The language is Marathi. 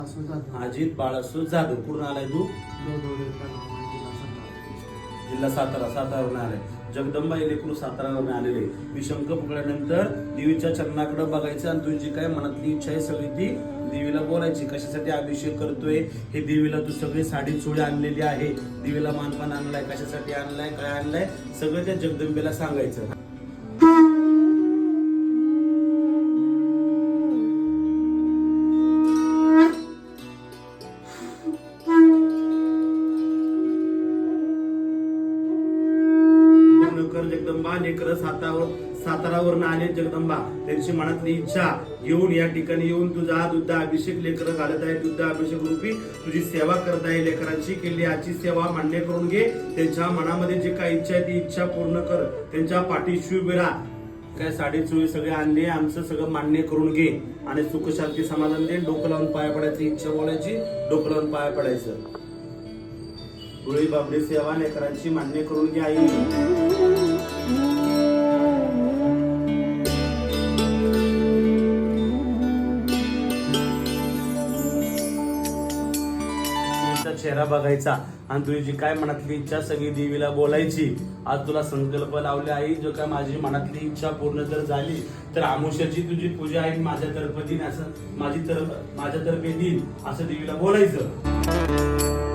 अजित बाळासू जाधव. कुठून आलाय तू? जिल्हा सातारा. सातारावरून आलाय. जगदंबा इलेक्ट्रो सातारावरून आलेले. मी शंख फुकल्यानंतर देवीच्या चरणाकडे बघायचं आणि तुझी काय मनातली इच्छा आहे सगळी ती देवीला बोलायची. कशासाठी अभिषेक करतोय हे देवीला तू सगळी साडी चोळी आणलेली आहे, देवीला मानपान आणलाय, कशासाठी आणलाय, काय आणलाय, सगळं त्या जगदंबेला सांगायचं. जगदंबा लेकर सातारावरून आले. जगदंबा त्यांची मनातली इच्छा घेऊन या ठिकाणी येऊन तुझा दुग्ध अभिषेक लेकर घालत आहे. दुग्ध अभिषेक रूपी तुझी सेवा करत आहे. लेकरांची केली आजची सेवा मान्य करून घे. त्यांच्या मनामध्ये जे काही इच्छा आहे ती इच्छा पूर्ण कर. त्यांच्या पाठीशी उभे राहा. काय साडी चोळी सगळे आणले, आमचं सगळं मान्य करून घे आणि सुख शांती समाधान दे. डोकं लावून पाया पडायची, इच्छा बोलायची, डोकं लावून पाया पडायचं. डोळी बाबडी सेवा लेकरांची मान्य करून घे आई. चेहरा बघायचा आणि तुझी जी काय मनातली इच्छा सगळी देवीला बोलायची. आज तुला संकल्प लावले आई, जो काय माझी मनातली इच्छा पूर्ण जर झाली तर आमुष्याची तुझी पूजा आहे माझ्यातर्फे दिन, असं माझ्यातर्फे दिन असं देवीला बोलायचं.